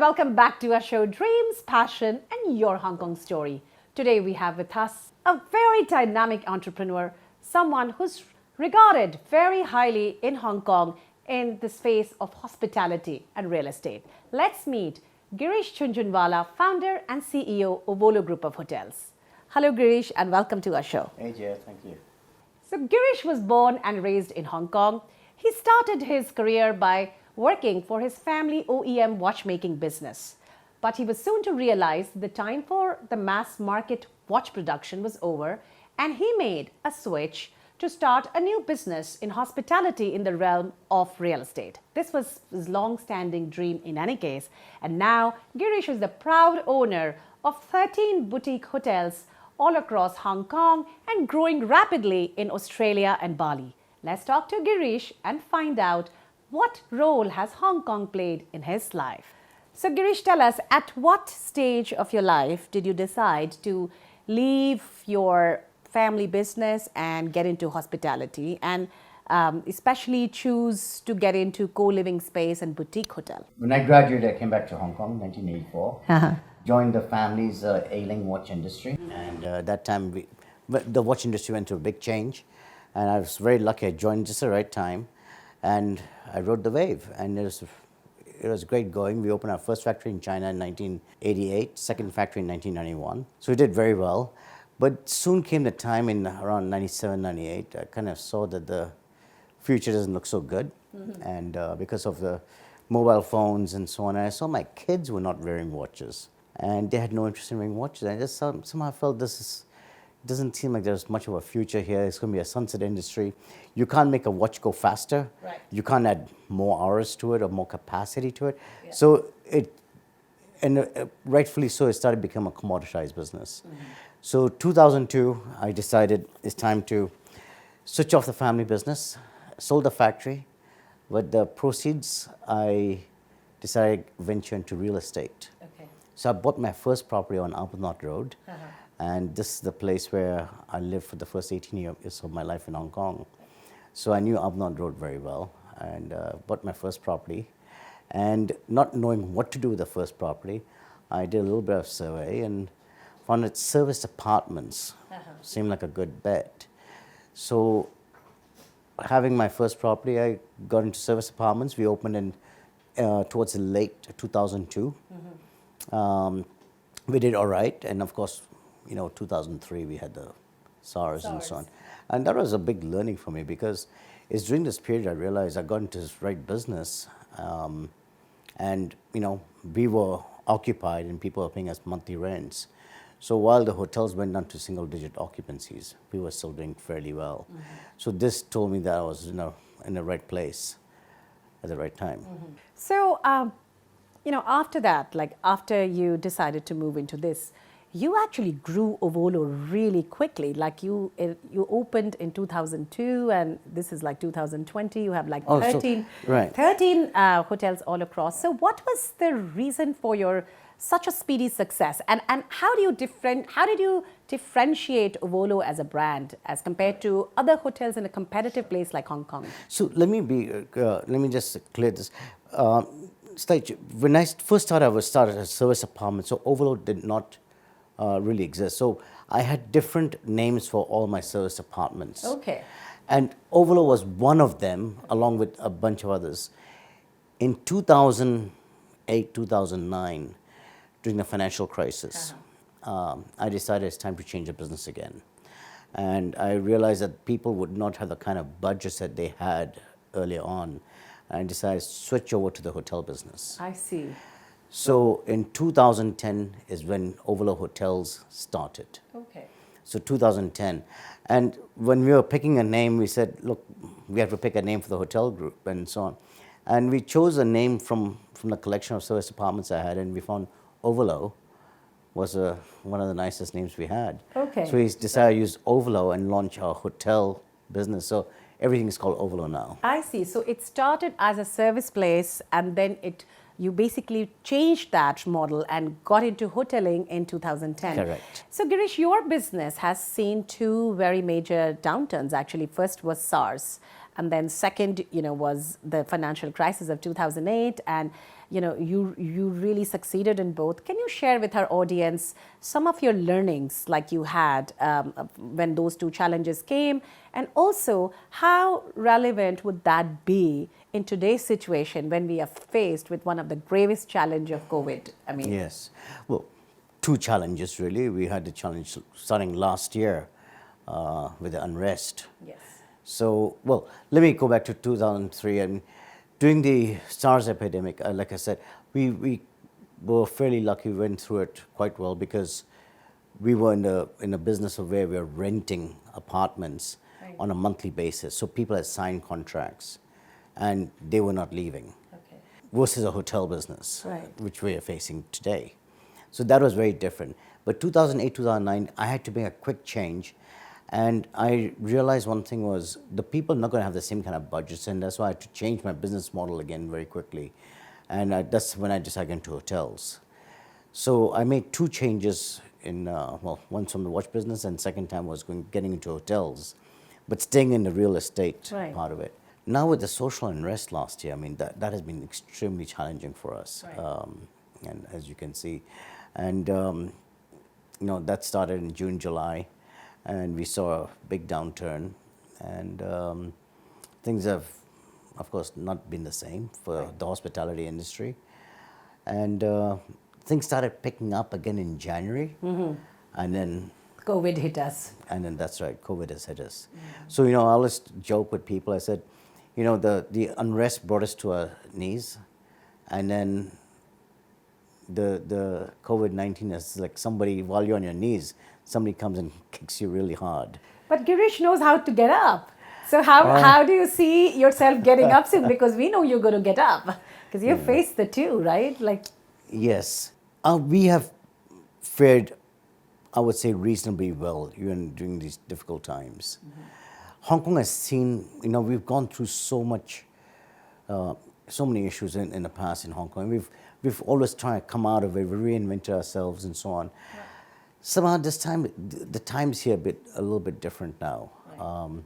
welcome back to our show Dreams, Passion and Your Hong Kong Story. Today we have with us a very dynamic entrepreneur, someone who's regarded very highly in Hong Kong in the space of hospitality and real estate. Let's meet Girish Jhunjhunwala, founder and CEO of 𝐺𝑢𝐫𝐢 Group of Hotels. Hello Girish and welcome to our show. Hey Jay, thank you. So Girish was born and raised in Hong Kong. He started his career by working for his family OEM watchmaking business. But he was soon to realize the time for the mass market watch production was over, and he made a switch to start a new business in hospitality in the realm of real estate. This was his long-standing dream in any case, and now Girish is the proud owner of 13 boutique hotels all across Hong Kong and growing rapidly in Australia and Bali. Let's talk to Girish and find out what role has Hong Kong played in his life. So Girish, tell us, at what stage of your life did you decide to leave your family business and get into hospitality, and especially choose to get into co-living space and boutique hotel? When I graduated, I came back to Hong Kong, 1984. Joined the family's 𝐲𝐢𝐫𝐫 watch industry. And that time, the watch industry went through a big change. And I was very lucky. I joined just the right time. And I rode the wave. And it was great going. We opened our first factory in China in 1988, second factory in 1991. So we did very well. But soon came the time in around 97, 98, I kind of saw that the future doesn't look so good. And because of the mobile phones and so on, I saw my kids were not wearing watches. And they had no interest in wearing watches. I just somehow felt doesn't seem like there's much of a future here. It's going to be a sunset industry. You can't make a watch go faster. Right. You can't add more hours to it or more capacity to it. Yeah. So rightfully so, it started to become a commoditized business. So 2002, I decided it's time to switch off the family business, sold the factory. With the proceeds, I decided to venture into real estate. Okay. So I bought my first property on 𝐴𝑚 Road. And this is the place where I lived for the first 18 years of my life in Hong Kong. So I knew 𝐴𝑚 Road very well, and bought my first property. And not knowing what to do with the first property, I did a little bit of survey and found that serviced apartments seemed like a good bet. So having my first property, I got into service apartments. We opened in towards the late 2002. We did all right, and of course, 2003 we had the SARS and so on. And that was a big learning for me, because it's during this period I realized I got into this right business, and we were occupied and people were paying us monthly rents. So while the hotels went down to single-digit occupancies, we were still doing fairly well. So this told me that I was in the right place at the right time. So, after that, after you decided to move into this, you actually grew 𝐺𝐺𝐺 really quickly. Like you opened in 2002, and this is like 2020. You have 13 hotels all across. So what was the reason for your such a speedy success? And how did you differentiate 𝐺𝐺𝐺 as a brand as compared to other hotels in a competitive place like Hong Kong? So let me just clear this. When I first started, I started a service apartment. So 𝐺𝐺𝐺 did not really exist. So I had different names for all my service apartments. Okay. And 𝐺𝐺𝐺 was one of them, along with a bunch of others. In 2008, 2009, during the financial crisis, I decided it's time to change the business again. And I realized that people would not have the kind of budgets that they had earlier on. And I decided to switch over to the hotel business. I see. So in 2010 is when 𝐺𝐺𝐺 Hotels started. Okay. So 2010. And when we were picking a name, we said, look, we have to pick a name for the hotel group and so on. And we chose a name from the collection of service apartments I had, and we found 𝐺𝐺𝐺 was one of the nicest names we had. Okay. So we decided to use 𝐺𝐺𝐺 and launch our hotel business. So everything is called 𝐺𝐺𝐺 now. I see. So it started as a service place, and then you basically changed that model and got into hoteling in 2010. Correct. So Girish, your business has seen two very major downturns actually. First was SARS, and then second, was the financial crisis of 2008, and you really succeeded in both. Can you share with our audience some of your learnings like you had when those two challenges came, and also how relevant would that be in today's situation when we are faced with one of the gravest challenge of COVID? Yes. Well, two challenges really. We had the challenge starting last year with the unrest. Yes. So, well, let me go back to 2003. And during the SARS epidemic, like I said, we were fairly lucky. We went through it quite well because we were in a business of where we were renting apartments on a monthly basis. So people had signed contracts and they were not leaving. Okay. Versus a hotel business, Right. which we are facing today. So that was very different. But 2008, 2009, I had to make a quick change. And I realized one thing was the people are not going to have the same kind of budgets, and that's why I had to change my business model again very quickly. And that's when I decided to get into hotels. So I made two changes in, once from the watch business, and second time was getting into hotels, but staying in the real estate part of it. Now with the social unrest last year, that has been extremely challenging for us, and as you can see. And that started in June, July. And we saw a big downturn, and things have, of course, not been the same for the hospitality industry. And things started picking up again in January, and then COVID hit us. And then that's right, COVID has hit us. So I always joke with people. I said, the unrest brought us to our knees, and then the COVID-19 is like somebody, while you're on your knees, somebody comes and kicks you really hard. But Girish knows how to get up. So how do you see yourself getting up soon? Because we know you're going to get up, because you faced the two, right? Yes. We have fared, I would say, reasonably well even during these difficult times. Hong Kong has seen, we've gone through so many issues in the past in Hong Kong. We've always tried to come out of it, we reinvented ourselves and so on. Right. Somehow this time, the times here a little bit different now. Right.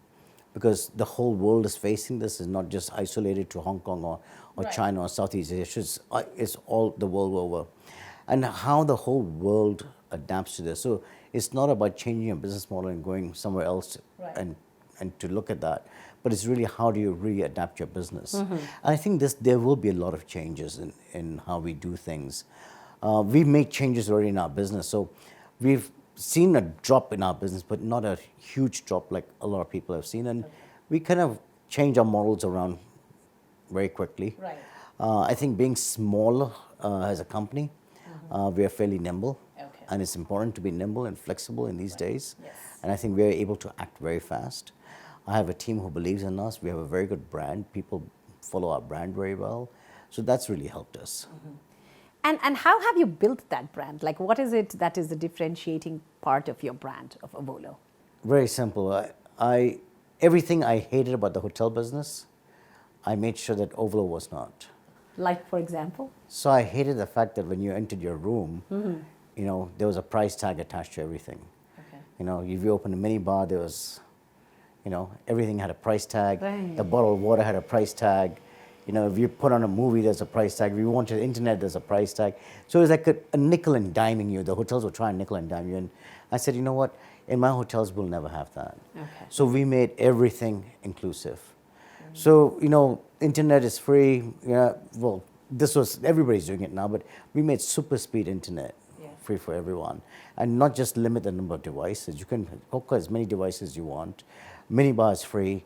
Because the whole world is facing this. It's not just isolated to Hong Kong or China or Southeast Asia. It's all the world over. And how the whole world adapts to this. So it's not about changing your business model and going somewhere else and to look at that. But it's really how do you really adapt your business. And I think there will be a lot of changes in how we do things. We've made changes already in our business. So we've seen a drop in our business, but not a huge drop like a lot of people have seen. And we kind of change our models around very quickly. Right. I think being small as a company, we are fairly nimble. Okay. And it's important to be nimble and flexible in these days. Yes. And I think we're able to act very fast. I have a team who believes in us. We have a very good brand. People follow our brand very well. So that's really helped us. And how have you built that brand? What is it that is the differentiating part of your brand, of Avolo? Very simple. Everything I hated about the hotel business, I made sure that Avolo was not. Like, for example? So I hated the fact that when you entered your room, there was a price tag attached to everything. Okay. If you opened a mini bar, there was, everything had a price tag. Right. The bottle of water had a price tag. If you put on a movie, there's a price tag. If you wanted internet, there's a price tag. So it was like a nickel and diming you. The hotels would try and nickel and dime you. And I said, you know what? In my hotels, we'll never have that. Okay. So we made everything inclusive. So, internet is free. Well, everybody's doing it now, but we made super speed internet free for everyone. And not just limit the number of devices. You can hook as many devices as you want. Minibar is free.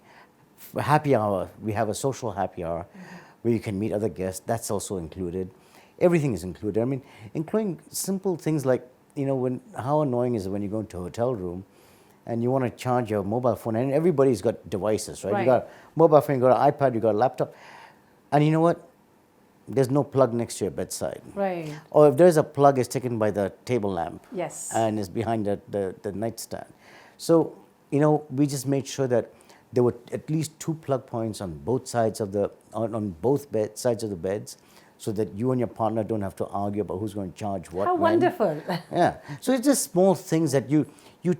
For happy hour, we have a social happy hour where you can meet other guests. That's also included. Everything is included. Including simple things like, how annoying is it when you go into a hotel room and you want to charge your mobile phone, and everybody's got devices, right? You got a mobile phone, you got an iPad, you got a laptop. And you know what? There's no plug next to your bedside. Right. Or if there's a plug, it's taken by the table lamp. Yes. And it's behind the nightstand. So, we just made sure that there were at least 2 plug points on both sides of on both sides of the beds, so that you and your partner don't have to argue about who's going to charge what. How wonderful. Yeah. So it's just small things that you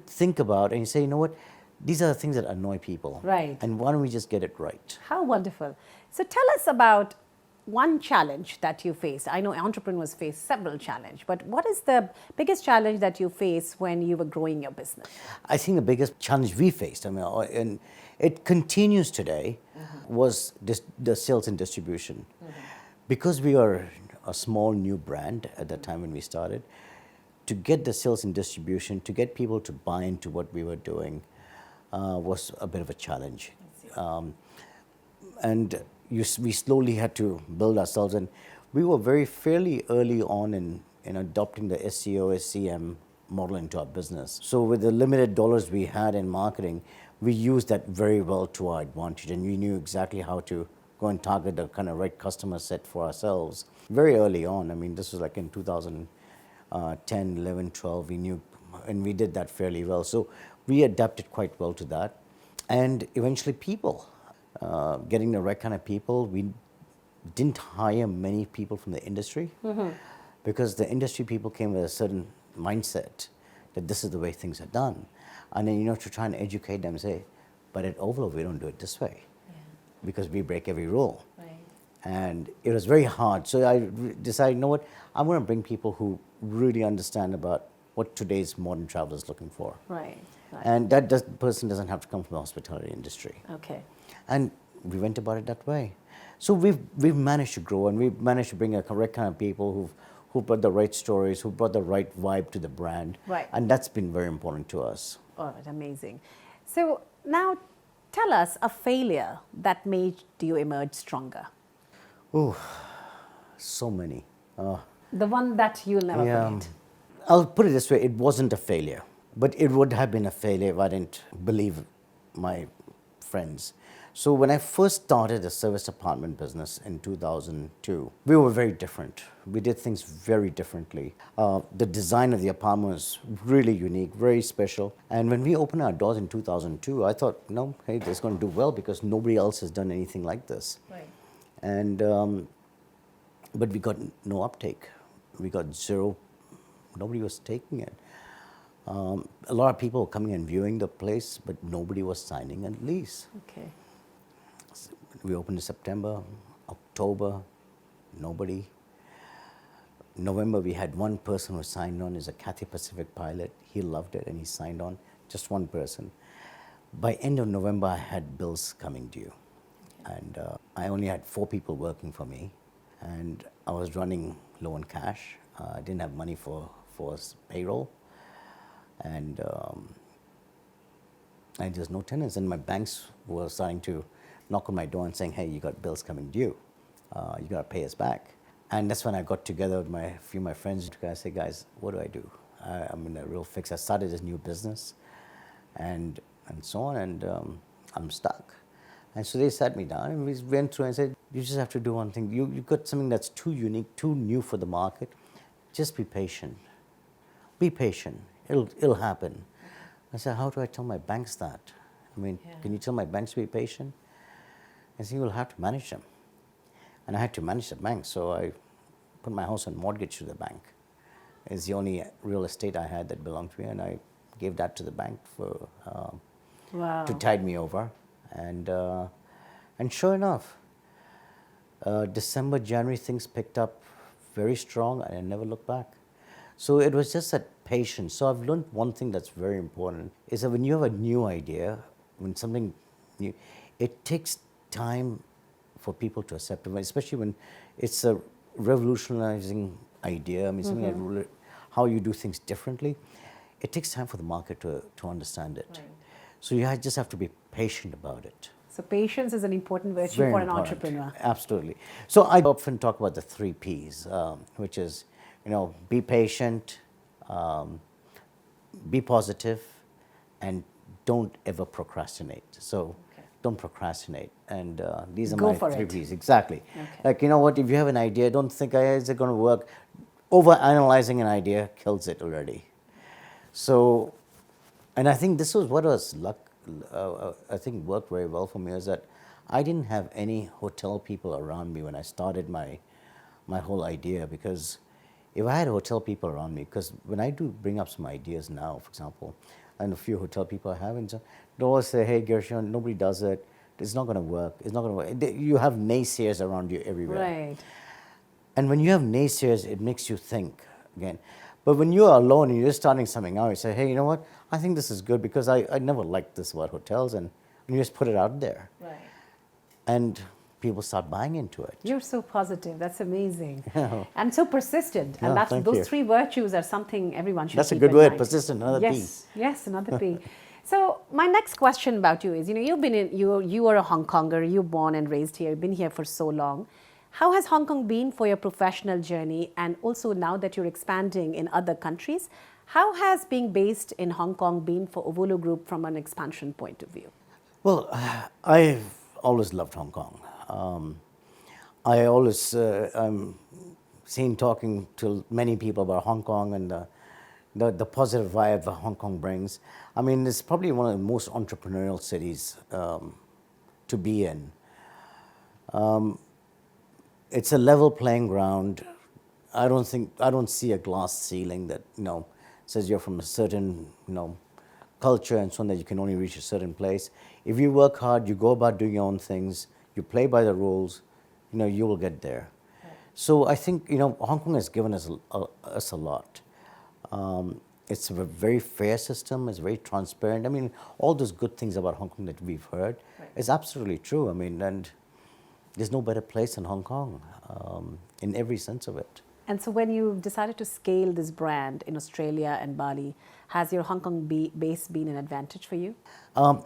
think about and you say, you know what, these are the things that annoy people. Right. And why don't we just get it right? How wonderful. So tell us about one challenge that you faced. I know entrepreneurs face several challenges, but what is the biggest challenge that you faced when you were growing your business? I think the biggest challenge we faced, and it continues today, was the sales and distribution. Because we are a small new brand at the time when we started, to get the sales and distribution, to get people to buy into what we were doing was a bit of a challenge. And we slowly had to build ourselves, and we were fairly early on in adopting the SEO, SEM model into our business. So with the limited dollars we had in marketing, we used that very well to our advantage, and we knew exactly how to go and target the kind of right customer set for ourselves very early on. I mean, this was like in 2010, 11, 12, we knew, and we did that fairly well. So we adapted quite well to that. And eventually people, getting the right kind of people. We didn't hire many people from the industry because the industry people came with a certain mindset that this is the way things are done. And then, to try and educate them and say, but at 𝐸𝑣𝑒, we don't do it this way because we break every rule. Right. And it was very hard. So I decided, you know what, I'm going to bring people who really understand about what today's modern traveler is looking for. Right. And that person doesn't have to come from the hospitality industry. Okay. And we went about it that way. So we've managed to grow, and we've managed to bring a correct kind of people who brought the right stories, who brought the right vibe to the brand. Right. And that's been very important to us. All right, amazing. So now tell us a failure that made you emerge stronger. Oh, so many. The one that you'll never forget. I'll put it this way, it wasn't a failure, but it would have been a failure if I didn't believe my friends. So when I first started the service apartment business in 2002, we were very different. We did things very differently. The design of the apartment was really unique, very special. And when we opened our doors in 2002, I thought, no, hey, this is going to do well because nobody else has done anything like this. Right. And but we got no uptake. We got zero. Nobody was taking it. A lot of people were coming and viewing the place, but nobody was signing a lease. Okay. We opened in September, October, nobody. November, we had one person who signed on, is a Cathay Pacific pilot. He loved it and he signed on, just one person. By end of November, I had bills coming due. Okay. And I only had 4 people working for me, and I was running low on cash. I didn't have money for payroll, and there's no tenants. And my banks were starting to knock on my door and saying, hey, you got bills coming due. You got to pay us back. And that's when I got together with a few of my friends. I said, guys, what do I do? I'm in a real fix. I started this new business and so on, and I'm stuck. And so they sat me down and we went through and said, you just have to do one thing. You've got something that's too unique, too new for the market. Just be patient. Be patient. It'll happen. I said, how do I tell my banks that? I mean, can you tell my banks to be patient? I said, you will have to manage them. And I had to manage the bank, so I put my house on mortgage to the bank. It's the only real estate I had that belonged to me, and I gave that to the bank for to tide me over. And sure enough, December, January, things picked up very strong, and I never looked back. So it was just that patience. So I've learned one thing that's very important, is that when you have a new idea, when something new, it takes time for people to accept it, especially when it's a revolutionizing idea. I mean, something like how you do things differently. It takes time for the market to understand it. Right. So you just have to be patient about it. So patience is an important virtue Very for important. an entrepreneur. Absolutely. So I often talk about the 3 Ps, which is, be patient, be positive, and don't ever procrastinate. So don't procrastinate. And these are my 3 Ps. Exactly. Okay. Like, you know what, if you have an idea, don't think, is it going to work? Over-analyzing an idea kills it already. So, and I think this was what was I think worked very well for me, is that I didn't have any hotel people around me when I started my whole idea, because if I had hotel people around me, because when I do bring up some ideas now, for example, and a few hotel people I have, and so they always say, "Hey, Gershon, nobody does it. It's not going to work. It's not going to work." You have naysayers around you everywhere. Right. And when you have naysayers, it makes you think again. But when you're alone and you're just starting something out, you say, "Hey, you know what? I think this is good because I never liked this about hotels," and you just put it out there. Right. And people start buying into it. You're so positive. That's amazing. And so persistent. And Yeah, thank those you. 3 virtues are something everyone should That's a keep good in word, mind. persistent, another P. Yes, another P. So my next question about you is, you've been you are a Hong Konger, you're born and raised here, you've been here for so long. How has Hong Kong been for your professional journey? And also now that you're expanding in other countries, how has being based in Hong Kong been for 𝐸𝑣𝑒𝑟𝑦 Group from an expansion point of view? Well, I've always loved Hong Kong. I always, I'm seen talking to many people about Hong Kong and the positive vibe that Hong Kong brings. I mean, it's probably one of the most entrepreneurial cities to be in. It's a level playing ground. I don't see a glass ceiling that, says you're from a certain, culture and so on, that you can only reach a certain place. If you work hard, you go about doing your own things, you play by the rules, you will get there. Right. So I think, Hong Kong has given us a lot. It's a very fair system, it's very transparent. I mean, all those good things about Hong Kong that we've heard is absolutely true. I mean, and there's no better place than Hong Kong in every sense of it. And so when you decided to scale this brand in Australia and Bali, has your Hong Kong base been an advantage for you?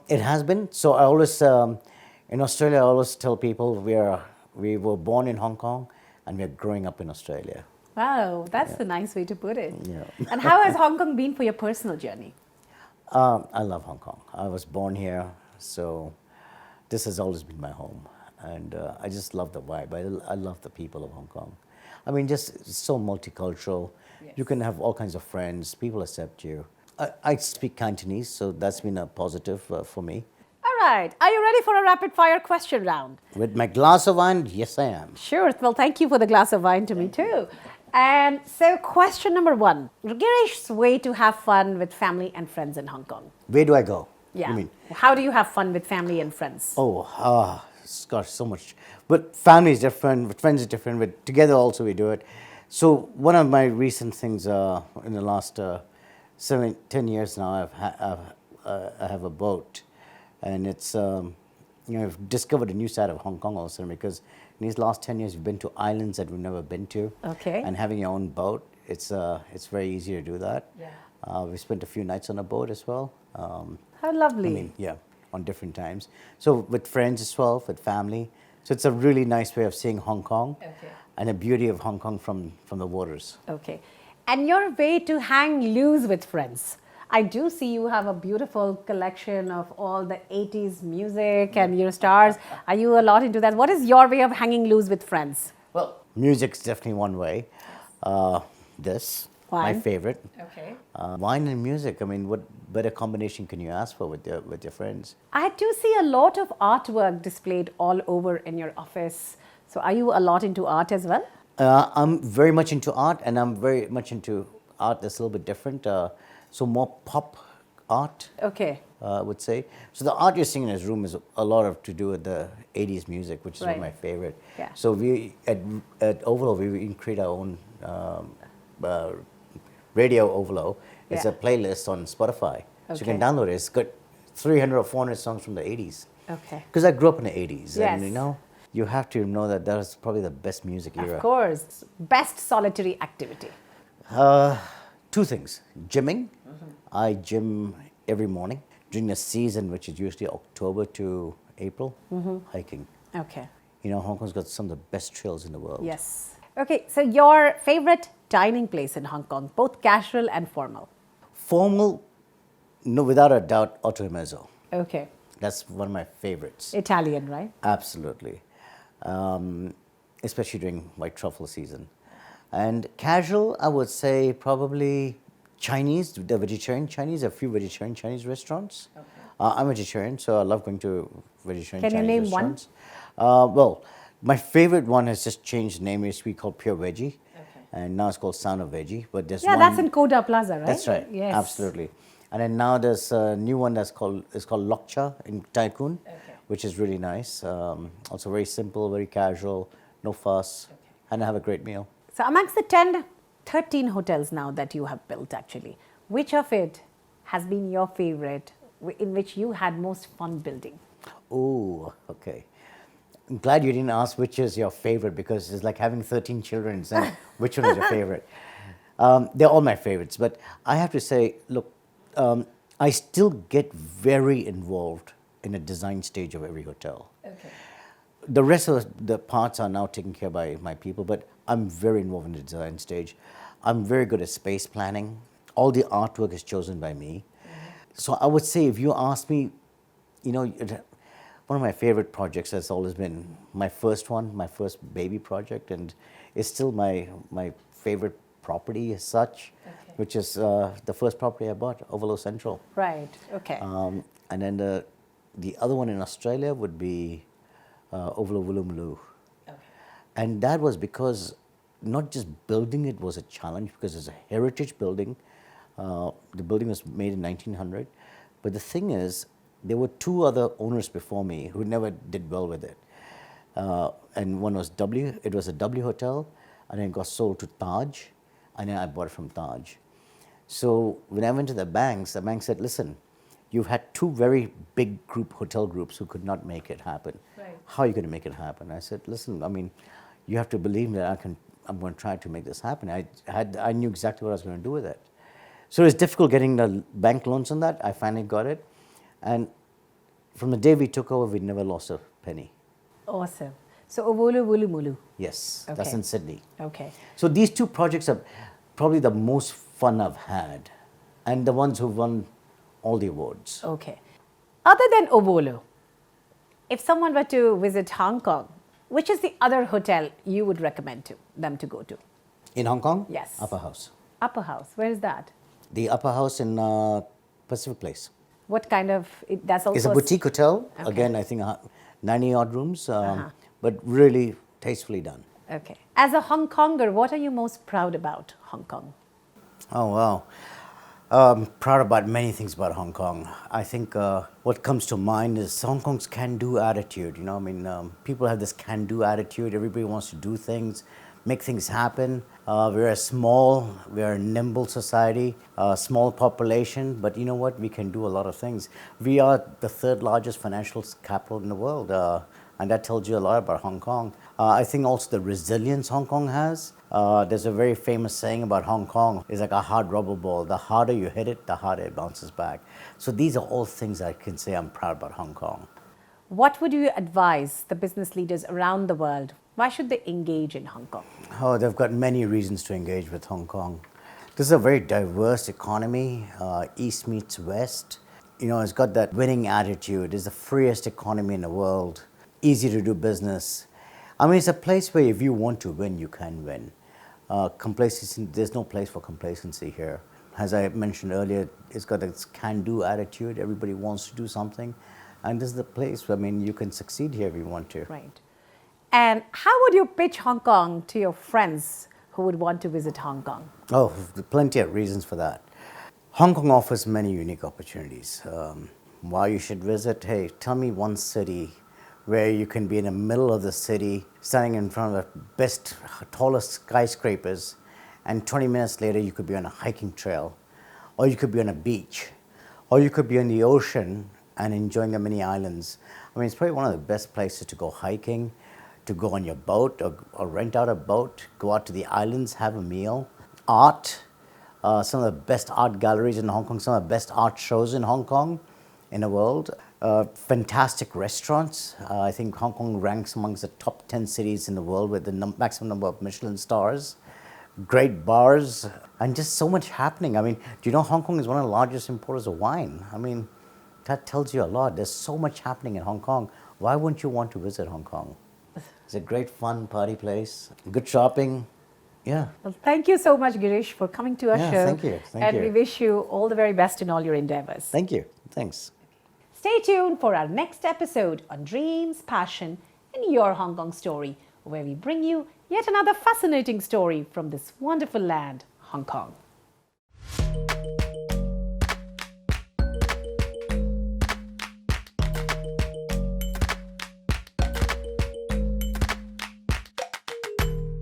It has been. So I always, in Australia, I always tell people we were born in Hong Kong and we're growing up in Australia. Wow, that's a nice way to put it. Yeah. And how has Hong Kong been for your personal journey? I love Hong Kong. I was born here, so this has always been my home. And I just love the vibe. I love the people of Hong Kong. I mean, just so multicultural. Yes. You can have all kinds of friends. People accept you. I speak Cantonese, so that's been a positive for me. All right. Are you ready for a rapid fire question round? With my glass of wine, yes, I am. Sure. Well, thank you for the glass of wine to me too. And so question number 1. Girish's way to have fun with family and friends in Hong Kong. Where do I go? Yeah. You mean? How do you have fun with family and friends? Oh, gosh, so much. But family is different, with friends is different, but together also we do it. So one of my recent things in the last 10 years now, I have a boat. And it's, I've discovered a new side of Hong Kong all of a sudden, because in these last 10 years, we've been to islands that we've never been to. Okay. And having your own boat, it's very easy to do that. Yeah. We spent a few nights on a boat as well. How lovely. I mean, yeah, on different times. So with friends as well, with family. So it's a really nice way of seeing Hong Kong. Okay. And the beauty of Hong Kong from the waters. Okay. And your way to hang loose with friends. I do see you have a beautiful collection of all the 80s music and stars. Are you a lot into that? What is your way of hanging loose with friends? Well, music's definitely one way. This, Wine. my favorite. Okay. Wine and music. I mean, what better combination can you ask for with your friends? I do see a lot of artwork displayed all over in your office. So are you a lot into art as well? I'm very much into art, and I'm very much into art that's a little bit different. So more pop art, Okay. I would say. So the art you're seeing in his room is a lot to do with the 80s music, which is one of my favorite. Yeah. So we, at 𝐸𝑣𝑒𝑟𝑦, we create our own radio 𝐸𝑣𝑒𝑟𝑦. It's a playlist on Spotify. So you can download it. It's got 300 or 400 songs from the 80s. Okay. Because I grew up in the 80s. Yes. And you have to know that was probably the best music era. Of course. Best solitary activity? 2 things. Gymming. I gym every morning. During the season, which is usually October to April, hiking. Okay. Hong Kong's got some of the best trails in the world. Yes. Okay, so your favorite dining place in Hong Kong, both casual and formal? Formal, no, without a doubt, 𝐸𝑣𝑒𝑟𝑦. Okay. That's one of my favorites. Italian, right? Absolutely. Especially during white truffle season. And casual, I would say probably Chinese, the vegetarian Chinese, a few vegetarian Chinese restaurants. Okay. I'm vegetarian, so I love going to vegetarian Chinese restaurants. Can you name one? Well, my favorite one has just changed name. It used to be called Pure Veggie. Okay. And now it's called Sound of Veggie. But there's Yeah, one, that's in Koda Plaza, right? That's right. Yes. Absolutely. And then now there's a new one that's called Lokcha in Tycoon, which is really nice. Also very simple, very casual, no fuss, and I have a great meal. So amongst the 13 hotels now that you have built actually, which of it has been your favorite, in which you had most fun building? Oh, okay. I'm glad you didn't ask which is your favorite, because it's like having 13 children and saying which one is your favorite. They're all my favorites, but I have to say, look, I still get very involved in the design stage of every hotel. Okay. The rest of the parts are now taken care by my people, but I'm very involved in the design stage. I'm very good at space planning. All the artwork is chosen by me. So I would say, if you ask me, you know, one of my favorite projects has always been my first one, my first baby project, and it's still my favorite property as such, which is the first property I bought, Overlook Central. Right, okay. And then the other one in Australia would be 𝐉𝑒𝑟𝑦. Okay. And that was because not just building it was a challenge, because it's a heritage building. The building was made in 1900. But the thing is, there were two other owners before me who never did well with it. And one was it was a W Hotel, and then it got sold to Taj, and then I bought it from Taj. So when I went to the bank said, listen, you've had two very big hotel groups who could not make it happen. Right. How are you going to make it happen? I said, listen, I mean, you have to believe that I'm going to try to make this happen. I knew exactly what I was going to do with it. So it was difficult getting the bank loans on that. I finally got it. And from the day we took over, we never lost a penny. Awesome. So 𝐉𝑒𝑙𝑙. Yes, Okay. that's in Sydney. Okay. So these two projects are probably the most fun I've had, and the ones who've won all the awards. Okay. Other than 𝐉𝑒𝑙𝑙, if someone were to visit Hong Kong, which is the other hotel you would recommend them to go to? In Hong Kong? Yes. Upper House. Upper House, where is that? The Upper House in Pacific Place. What kind of, that's also It's a boutique hotel. Okay. Again, I think 90 odd rooms, but really tastefully done. Okay. As a Hong Konger, what are you most proud about Hong Kong? Oh, wow. I'm proud about many things about Hong Kong. I think what comes to mind is Hong Kong's can-do attitude. You know, I mean, people have this can-do attitude. Everybody wants to do things, make things happen. We're a nimble society, small population, but you know what? We can do a lot of things. We are the third largest financial capital in the world, and that tells you a lot about Hong Kong. I think also the resilience Hong Kong has. There's a very famous saying about Hong Kong. It's like a hard rubber ball. The harder you hit it, the harder it bounces back. So these are all things I can say I'm proud about Hong Kong. What would you advise the business leaders around the world? Why should they engage in Hong Kong? Oh, they've got many reasons to engage with Hong Kong. This is a very diverse economy. East meets West. You know, it's got that winning attitude. It's the freest economy in the world. Easy to do business. I mean, it's a place where if you want to win, you can win. Complacency, there's no place for complacency here. As I mentioned earlier, it's got this can-do attitude. Everybody wants to do something. And this is the place where, I mean, you can succeed here if you want to. Right. And how would you pitch Hong Kong to your friends who would want to visit Hong Kong? Oh, plenty of reasons for that. Hong Kong offers many unique opportunities. Why you should visit? Hey, tell me one city where you can be in the middle of the city, standing in front of the best, tallest skyscrapers, and 20 minutes later you could be on a hiking trail, or you could be on a beach, or you could be on the ocean and enjoying the many islands. I mean, it's probably one of the best places to go hiking, to go on your boat or rent out a boat, go out to the islands, have a meal. Art, some of the best art galleries in Hong Kong, some of the best art shows in Hong Kong, in the world. Fantastic restaurants. I think Hong Kong ranks amongst the top 10 cities in the world with the maximum number of Michelin stars. Great bars, and just so much happening. I mean, do you know Hong Kong is one of the largest importers of wine? I mean, that tells you a lot. There's so much happening in Hong Kong. Why wouldn't you want to visit Hong Kong? It's a great, fun party place. Good shopping. Yeah. Well, thank you so much, Girish, for coming to our show. Thank you. And we wish you all the very best in all your endeavors. Thank you. Thanks. Stay tuned for our next episode on Dreams, Passion, and Your Hong Kong Story, where we bring you yet another fascinating story from this wonderful land, Hong Kong.